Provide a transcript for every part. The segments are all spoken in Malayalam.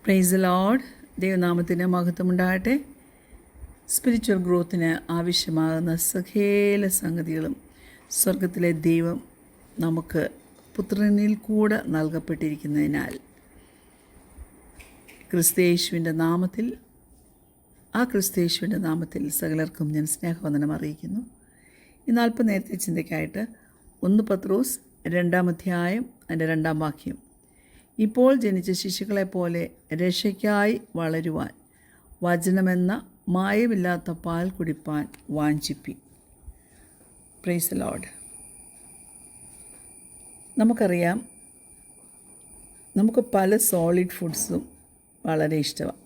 Price the Lord. ദൈവനാമത്തിന് മഹത്വമുണ്ടാകട്ടെ. സ്പിരിച്വൽ ഗ്രോത്തിന് ആവശ്യമാകുന്ന സകല സംഗതികളും സ്വർഗത്തിലെ ദൈവം നമുക്ക് പുത്രനിൽ കൂടെ നൽകപ്പെട്ടിരിക്കുന്നതിനാൽ ക്രിസ്തയേശുവിൻ്റെ നാമത്തിൽ സകലർക്കും ഞാൻ സ്നേഹവന്ദനം അറിയിക്കുന്നു. ഈ 40 നേരത്തെ ചിന്തയ്ക്കായിട്ട് 1 പത്രോസ് 2-ാം അധ്യായം അതിൻ്റെ 2-ാം വാക്യം. ഇപ്പോൾ ജനിച്ച ശിശുക്കളെപ്പോലെ രക്ഷയ്ക്കായി വളരുവാൻ വചനമെന്ന മായമില്ലാത്ത പാൽ കുടിപ്പാൻ വാഞ്ചിപ്പി. Praise the Lord. നമുക്കറിയാം, നമുക്ക് പല സോളിഡ് ഫുഡ്സും വളരെ ഇഷ്ടമാണ്.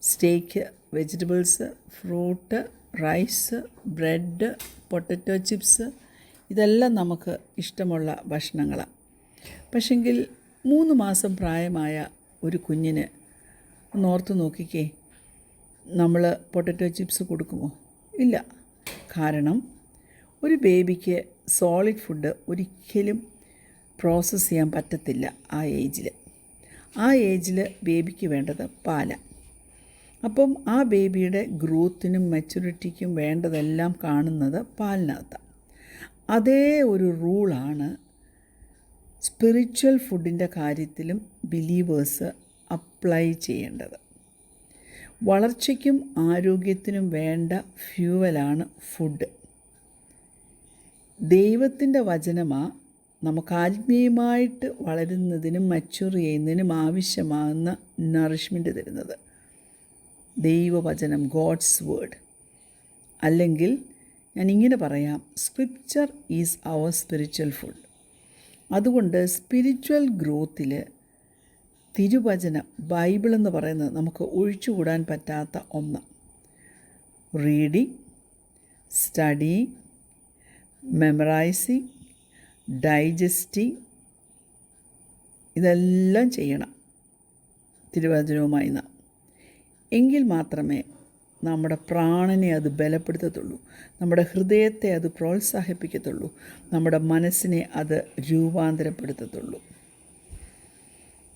Steak, vegetables, fruit, rice, bread, potato chips, ഇതെല്ലാം നമുക്ക് ഇഷ്ടമുള്ള ഭക്ഷണങ്ങളാണ്. പക്ഷെങ്കിൽ 3 മാസം പ്രായമായ ഒരു കുഞ്ഞിന് ഒന്നോർത്ത് നോക്കിക്കേ, നമ്മൾ പൊട്ടറ്റോ ചിപ്സ് കൊടുക്കുമോ? ഇല്ല. കാരണം ഒരു ബേബിക്ക് സോളിഡ് ഫുഡ് ഒരിക്കലും പ്രോസസ്സ് ചെയ്യാൻ പറ്റത്തില്ല. ആ ഏജിൽ ബേബിക്ക് വേണ്ടത് പാലാണ്. അപ്പം ആ ബേബിയുടെ ഗ്രോത്തിനും മെച്യൂരിറ്റിക്കും വേണ്ടതെല്ലാം കാണുന്നത് പാലിനകത്താണ്. അതേ ഒരു റൂളാണ് സ്പിരിച്വൽ ഫുഡിൻ്റെ കാര്യത്തിലും ബിലീവേഴ്സ് അപ്ലൈ ചെയ്യേണ്ടത്. വളർച്ചയ്ക്കും ആരോഗ്യത്തിനും വേണ്ട ഫ്യൂവലാണ് ഫുഡ്. ദൈവത്തിൻ്റെ വചനമാണ് നമുക്ക് ആത്മീയമായിട്ട് വളരുന്നതിനും മച്യൂർ ചെയ്യുന്നതിനും ആവശ്യമാകുന്ന നറിഷ്മെൻറ്റ് തരുന്നത്. ദൈവവചനം, ഗോഡ്സ് വേർഡ്. അല്ലെങ്കിൽ ഞാനിങ്ങനെ പറയാം, scripture is our spiritual food. അതുകൊണ്ട് സ്പിരിച്വൽ ഗ്രോത്തിൽ തിരുവചനം, ബൈബിൾ എന്ന് പറയുന്നത് നമുക്ക് ഒഴിച്ചുകൂടാൻ പറ്റാത്ത ഒന്ന്. റീഡിങ്, സ്റ്റഡിങ്, മെമ്മറൈസിങ്, ഡൈജസ്റ്റിങ്, ഇതെല്ലാം ചെയ്യണം തിരുവചനവുമായി നാം. എങ്കിൽ മാത്രമേ നമ്മുടെ പ്രാണനെ അത് ബലപ്പെടുത്തത്തുള്ളൂ, നമ്മുടെ ഹൃദയത്തെ അത് പ്രോത്സാഹിപ്പിക്കത്തുള്ളൂ, നമ്മുടെ മനസ്സിനെ അത് രൂപാന്തരപ്പെടുത്തത്തുള്ളൂ.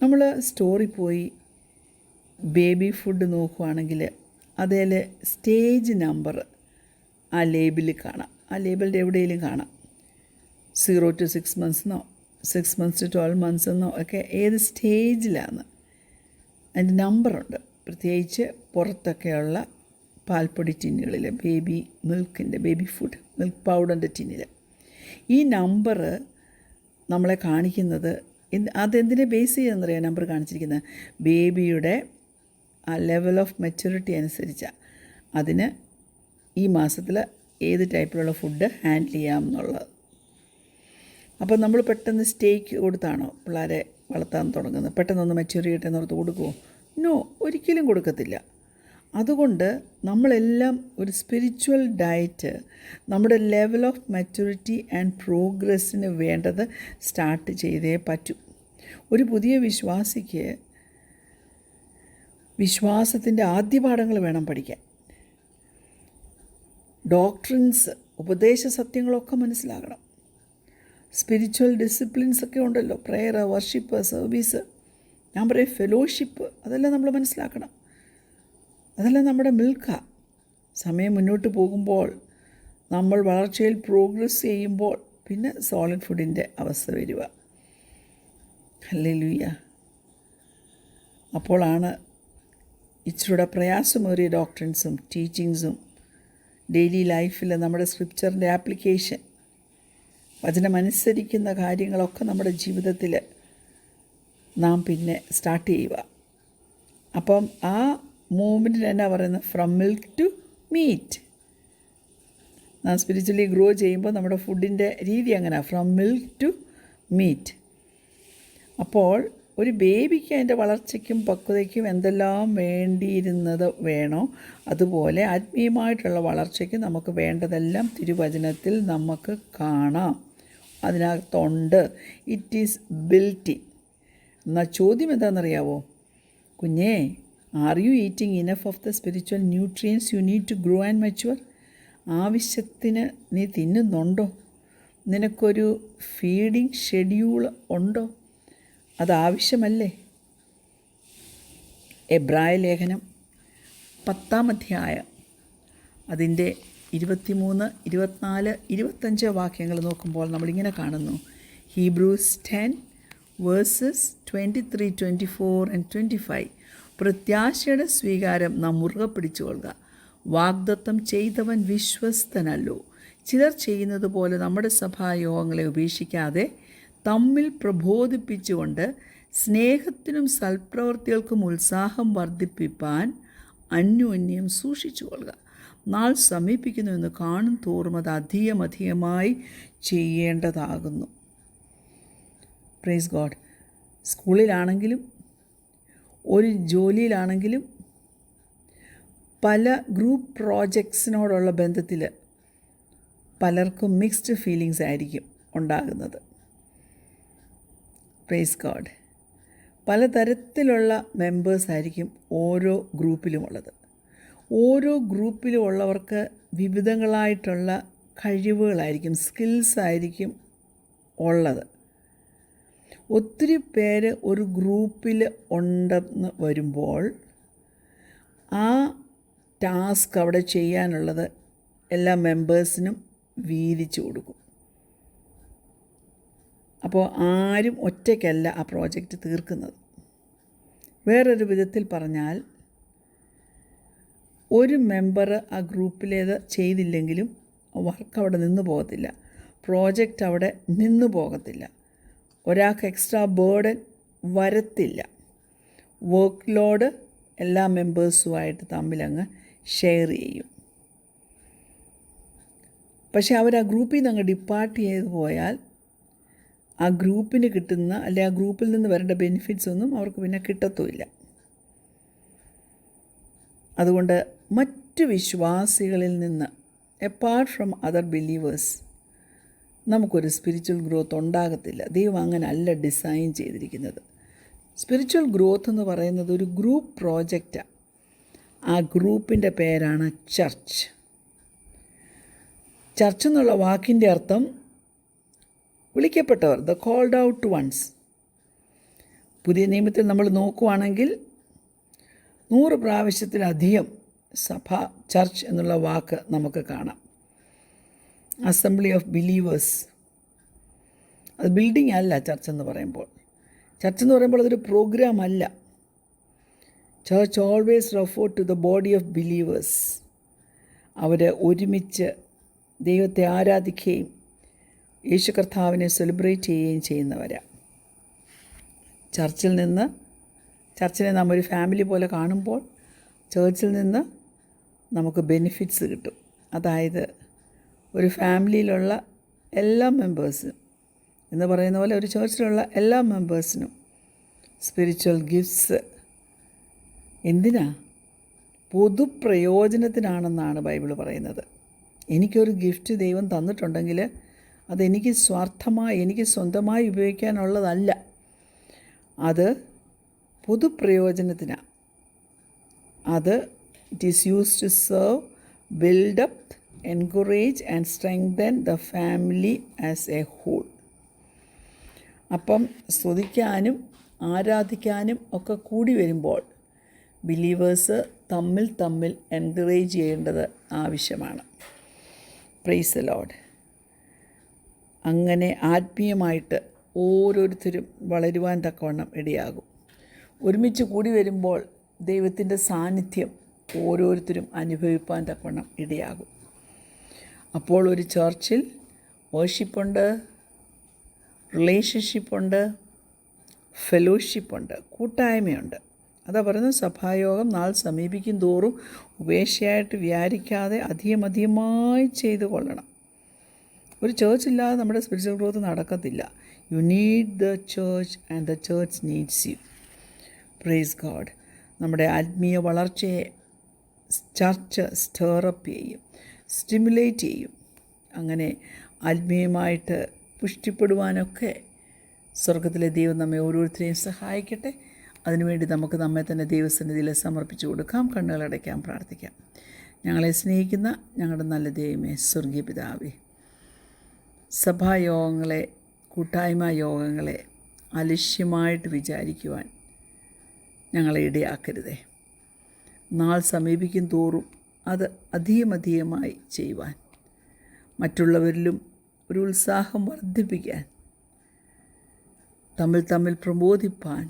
നമ്മൾ സ്റ്റോറിൽ പോയി ബേബി ഫുഡ് നോക്കുകയാണെങ്കിൽ അതിൽ സ്റ്റേജ് നമ്പർ ആ ലേബിളിൽ കാണാം. ആ ലേബിളിൻ്റെ എവിടെയെങ്കിലും കാണാം. 0 to 6 months 6 months to 12 months ഒക്കെ ഏത് സ്റ്റേജിലാണ് അതിൻ്റെ നമ്പറുണ്ട്. പ്രത്യേകിച്ച് പുറത്തൊക്കെയുള്ള പാൽപ്പൊടി ടിന്നുകളിൽ, ബേബി ഫുഡ്, മിൽക്ക് പൗഡറിൻ്റെ ടിന്നിൽ ഈ നമ്പർ നമ്മളെ കാണിക്കുന്നത് അതെന്തിനെ ബേസ് ചെയ്യുന്നറിയാം? നമ്പർ കാണിച്ചിരിക്കുന്നത് ബേബിയുടെ ആ ലെവൽ ഓഫ് മെച്യൂരിറ്റി അനുസരിച്ചാണ് അതിന് ഈ മാസത്തിൽ ഏത് ടൈപ്പിലുള്ള ഫുഡ് ഹാൻഡിൽ ചെയ്യാം എന്നുള്ളത്. അപ്പോൾ നമ്മൾ പെട്ടെന്ന് സ്റ്റേക്ക് കൊടുത്താണോ പിള്ളേരെ വളർത്താൻ തുടങ്ങുന്നത്? പെട്ടെന്നൊന്ന് മെച്യൂർ ചെയ്യട്ടെ എന്നോർത്ത് കൊടുക്കുമോ? നോ, ഒരിക്കലും കൊടുക്കത്തില്ല. അതുകൊണ്ട് നമ്മളെല്ലാം ഒരു സ്പിരിച്വൽ ഡയറ്റ്, നമ്മുടെ ലെവൽ ഓഫ് മെച്യൂരിറ്റി ആൻഡ് പ്രോഗ്രസ്സിന് വേണ്ടത് സ്റ്റാർട്ട് ചെയ്തേ പറ്റൂ. ഒരു പുതിയ വിശ്വാസിക്ക് വിശ്വാസത്തിൻ്റെ ആദ്യ പാഠങ്ങൾ വേണം പഠിക്കാൻ. ഡോക്ട്രിൻസ്, ഉപദേശ സത്യങ്ങളൊക്കെ മനസ്സിലാകണം. സ്പിരിച്വൽ ഡിസിപ്ലിൻസൊക്കെ ഉണ്ടല്ലോ, പ്രെയർ, വർഷിപ്പ്, സർവീസ്, ഞാൻ പറയും ഫെലോഷിപ്പ്, അതെല്ലാം നമ്മൾ മനസ്സിലാക്കണം. അതെല്ലാം നമ്മുടെ മിൽക്കാണ്. സമയം മുന്നോട്ട് പോകുമ്പോൾ, നമ്മൾ വളർച്ചയിൽ പ്രോഗ്രസ് ചെയ്യുമ്പോൾ പിന്നെ സോളിഡ് ഫുഡിൻ്റെ അവസ്ഥ വരിക. ഹല്ലേലൂയ. അപ്പോഴാണ് ഇച്ചിരിയുടെ പ്രയാസമേറിയ ഡോക്ട്രിൻസും ടീച്ചിങ്സും ഡെയിലി ലൈഫിൽ നമ്മുടെ സ്ക്രിപ്ചറിൻ്റെ ആപ്ലിക്കേഷൻ, വചനമനുസരിക്കുന്ന കാര്യങ്ങളൊക്കെ നമ്മുടെ ജീവിതത്തിൽ നാം പിന്നെ സ്റ്റാർട്ട് ചെയ്യുക. അപ്പം ആ മൂവ്മെൻറ്റിന് എന്നാ പറയുന്നത്? From milk to meat. നാം സ്പിരിച്വലി ഗ്രോ ചെയ്യുമ്പോൾ നമ്മുടെ ഫുഡിൻ്റെ രീതി അങ്ങനെയാണ്, ഫ്രം മിൽക്ക് ടു മീറ്റ്. അപ്പോൾ ഒരു ബേബിക്ക് അതിൻ്റെ വളർച്ചയ്ക്കും പക്വതയ്ക്കും എന്തെല്ലാം വേണ്ടിയിരുന്നത് വേണോ, അതുപോലെ ആത്മീയമായിട്ടുള്ള വളർച്ചയ്ക്ക് നമുക്ക് വേണ്ടതെല്ലാം തിരുവചനത്തിൽ നമുക്ക് കാണാം, അതിനകത്തുണ്ട്. It is built in. എന്നാൽ ചോദ്യം എന്താണെന്നറിയാവോ? കുഞ്ഞേ, are you eating enough of the spiritual nutrients you need to grow and mature? ആവശ്യത്തിന് നീ തിന്നുന്നുണ്ടോ? നിനക്കൊരു ഫീഡിങ് ഷെഡ്യൂൾ ഉണ്ടോ? അതാവശ്യമല്ലേ? എബ്രായ ലേഖനം 10-ാം അധ്യായം അതിൻ്റെ 23, 24, 25 വാക്യങ്ങൾ നോക്കുമ്പോൾ നമ്മളിങ്ങനെ കാണുന്നു. Hebrews 10 versus 23, 24 and 25. പ്രത്യാശയുടെ സ്വീകാരം നാം മുറുകെ പിടിച്ചുകൊള്ളുക. വാഗ്ദത്തം ചെയ്തവൻ വിശ്വസ്തനല്ലോ. ചിലർ ചെയ്യുന്നത് പോലെ നമ്മുടെ സഭായോഗങ്ങളെ ഉപേക്ഷിക്കാതെ തമ്മിൽ പ്രബോധിപ്പിച്ചുകൊണ്ട് സ്നേഹത്തിനും സൽപ്രവൃത്തികൾക്കും ഉത്സാഹം വർദ്ധിപ്പിപ്പാൻ അന്യോന്യം സൂക്ഷിച്ചുകൊള്ളുക. നാൾ സമീപിക്കുന്നുവെന്ന് കാണും തോറും അത് അധികമായി ചെയ്യേണ്ടതാകുന്നു. Praise God. സ്കൂളിലാണെങ്കിലും ഒരു ജോലിയിലാണെങ്കിലും പല ഗ്രൂപ്പ് പ്രോജക്ട്സിനോടുള്ള ബന്ധത്തിൽ പലർക്കും മിക്സ്ഡ് ഫീലിങ്സ് ആയിരിക്കും ഉണ്ടാകുന്നത്. Praise God. പലതരത്തിലുള്ള മെമ്പേഴ്സായിരിക്കും ഓരോ ഗ്രൂപ്പിലുമുള്ളത്. ഓരോ ഗ്രൂപ്പിലും ഉള്ളവർക്ക് വിവിധങ്ങളായിട്ടുള്ള കഴിവുകളായിരിക്കും, സ്കിൽസ് ആയിരിക്കും ഉള്ളത്. ഒത്തിരി പേര് ഒരു ഗ്രൂപ്പിൽ ഉണ്ടെന്ന് വരുമ്പോൾ ആ ടാസ്ക് അവിടെ ചെയ്യാനുള്ളത് എല്ലാ മെമ്പേഴ്സിനും വീതിച്ചു കൊടുക്കും. അപ്പോൾ ആരും ഒറ്റയ്ക്കല്ല ആ പ്രോജക്റ്റ് തീർക്കുന്നത്. വേറൊരു വിധത്തിൽ പറഞ്ഞാൽ ഒരു മെമ്പർ ആ ഗ്രൂപ്പിലേത് ചെയ്തില്ലെങ്കിലും വർക്ക് അവിടെ നിന്ന് പോകത്തില്ല, പ്രോജക്റ്റ് അവിടെ നിന്ന് പോകത്തില്ല, ഒരാൾക്ക് എക്സ്ട്രാ ബേർഡൻ വരത്തില്ല. വർക്ക് ലോഡ് എല്ലാ മെമ്പേഴ്സുമായിട്ട് തമ്മിലങ്ങ് ഷെയർ ചെയ്യും. പക്ഷേ അവർ ആ ഗ്രൂപ്പിൽ നിന്ന് അങ്ങ് ഡിപ്പാർട്ട് ചെയ്ത് പോയാൽ ആ ഗ്രൂപ്പിന് കിട്ടുന്ന അല്ലെ ആ ഗ്രൂപ്പിൽ നിന്ന് വരേണ്ട ബെനിഫിറ്റ്സ് ഒന്നും അവർക്ക് പിന്നെ കിട്ടത്തുമില്ല. അതുകൊണ്ട് മറ്റ് വിശ്വാസികളിൽ നിന്ന് എപ്പാർട്ട് ഫ്രം അതർ ബിലീവേഴ്സ് നമുക്കൊരു സ്പിരിച്വൽ ഗ്രോത്ത് ഉണ്ടാകത്തില്ല. ദൈവം അങ്ങനെ അല്ല ഡിസൈൻ ചെയ്തിരിക്കുന്നത്. സ്പിരിച്വൽ ഗ്രോത്ത് എന്ന് പറയുന്നത് ഒരു ഗ്രൂപ്പ് പ്രോജക്റ്റാണ്. ആ ഗ്രൂപ്പിൻ്റെ പേരാണ് ചർച്ച്. ചർച്ച് എന്നുള്ള വാക്കിൻ്റെ അർത്ഥം വിളിക്കപ്പെട്ടവർ, ദ കോൾഡ് ഔട്ട് വൺസ്. പുതിയ നിയമത്തിൽ നമ്മൾ നോക്കുവാണെങ്കിൽ 100 പ്രാവശ്യത്തിലധികം സഭ, ചർച്ച് എന്നുള്ള വാക്ക് നമുക്ക് കാണാം. അസംബ്ലി ഓഫ് ബിലീവേഴ്സ്, അത് ബിൽഡിംഗ് അല്ല ചർച്ച് എന്ന് പറയുമ്പോൾ. ചർച്ച് എന്ന് പറയുമ്പോൾ അതൊരു പ്രോഗ്രാം അല്ല. Church always refer to the body of believers. അവർ ഒരുമിച്ച് ദൈവത്തെ ആരാധിക്കുകയും യേശു കർത്താവിനെ സെലിബ്രേറ്റ് ചെയ്യുകയും ചെയ്യുന്നവരാണ്. ചർച്ചിനെ നാം ഒരു ഫാമിലി പോലെ കാണുമ്പോൾ ചർച്ചിൽ നിന്ന് നമുക്ക് ബെനിഫിറ്റ്സ് കിട്ടും. അതായത് ഒരു ഫാമിലിയിലുള്ള എല്ലാ മെമ്പേഴ്സിനും എന്ന് പറയുന്ന പോലെ ഒരു ചർച്ചിലുള്ള എല്ലാ മെമ്പേഴ്സിനും സ്പിരിച്വൽ ഗിഫ്റ്റ്സ് എന്തിനാ? പൊതുപ്രയോജനത്തിനാണെന്നാണ് ബൈബിൾ പറയുന്നത്. എനിക്കൊരു ഗിഫ്റ്റ് ദൈവം തന്നിട്ടുണ്ടെങ്കിൽ അതെനിക്ക് സ്വാർത്ഥമായി, എനിക്ക് സ്വന്തമായി ഉപയോഗിക്കാനുള്ളതല്ല. അത് പൊതുപ്രയോജനത്തിനാണ്. അത് it is used to serve, build up, encourage and strengthen the family as a whole. അപ്പം സ്തുതിക്കാനും ആരാധിക്കാനും ഒക്കെ കൂടി വരുമ്പോൾ ബിലീവേഴ്സ് തമ്മിൽ എൻകറേജ് ചെയ്യേണ്ടത് ആവശ്യമാണ്. Price the Lord. അങ്ങനെ ആത്മീയമായിട്ട് ഓരോരുത്തരും വളരുവാൻ തക്കവണ്ണം ഇടയാകും. ഒരുമിച്ച് കൂടി വരുമ്പോൾ ദൈവത്തിൻ്റെ സാന്നിധ്യം ഓരോരുത്തരും അനുഭവിപ്പാൻ തക്കവണ്ണം ഇടയാകും. അപ്പോൾ ഒരു ചർച്ചിൽ വർഷിപ്പുണ്ട്, റിലേഷൻഷിപ്പുണ്ട്, ഫെലോഷിപ്പുണ്ട്, കൂട്ടായ്മയുണ്ട്. അതാ പറയുന്നത്, സഭായോഗം നാൾ സമീപിക്കും തോറും ഉപേക്ഷയായിട്ട് വിചാരിക്കാതെ അധികമായി ചെയ്തു കൊള്ളണം. ഒരു ചേർച്ച് ഇല്ലാതെ നമ്മുടെ സ്പിരിച്വൽ ഗ്രോത്ത് നടക്കത്തില്ല. You need the church and the church needs you. Praise God. നമ്മുടെ ആത്മീയ വളർച്ചയെ ചർച്ച് സ്റ്റേറപ്പ് ചെയ്യും, സ്റ്റിമുലേറ്റ് ചെയ്യും. അങ്ങനെ ആത്മീയമായിട്ട് പുഷ്ടിപ്പെടുവാനൊക്കെ സ്വർഗത്തിലെ ദൈവം നമ്മെ ഓരോരുത്തരെയും സഹായിക്കട്ടെ. അതിനുവേണ്ടി നമുക്ക് നമ്മെ തന്നെ ദൈവസന്നിധിയിൽ സമർപ്പിച്ചു കൊടുക്കാം. കണ്ണുകളടയ്ക്കാം, പ്രാർത്ഥിക്കാം. ഞങ്ങളെ സ്നേഹിക്കുന്ന ഞങ്ങളുടെ നല്ല ദൈവമേ, സ്വർഗീയ പിതാവേ, സഭായോഗങ്ങളെ, കൂട്ടായ്മ യോഗങ്ങളെ അലക്ഷ്യമായിട്ട് വിചാരിക്കുവാൻ ഞങ്ങളെ ഇടയാക്കരുതേ. നാൾ സമീപിക്കും തോറും അത് അധികമധികമായി ചെയ്യുവാൻ, മറ്റുള്ളവരിലും ഒരു ഉത്സാഹം വർദ്ധിപ്പിക്കാൻ, തമ്മിൽ പ്രബോധിപ്പാൻ,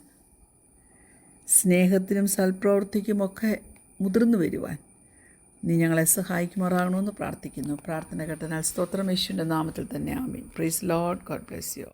സ്നേഹത്തിനും സൽപ്രവൃത്തിക്കുമൊക്കെ മുതിർന്നു വരുവാൻ നീ ഞങ്ങളെ സഹായിക്കുമാറാകണമെന്ന് പ്രാർത്ഥിക്കുന്നു. പ്രാർത്ഥന കേട്ടനാൽ സ്തോത്രം. യേശുവിൻ്റെ നാമത്തിൽ തന്നെ ആമീൻ. Praise Lord. God bless U.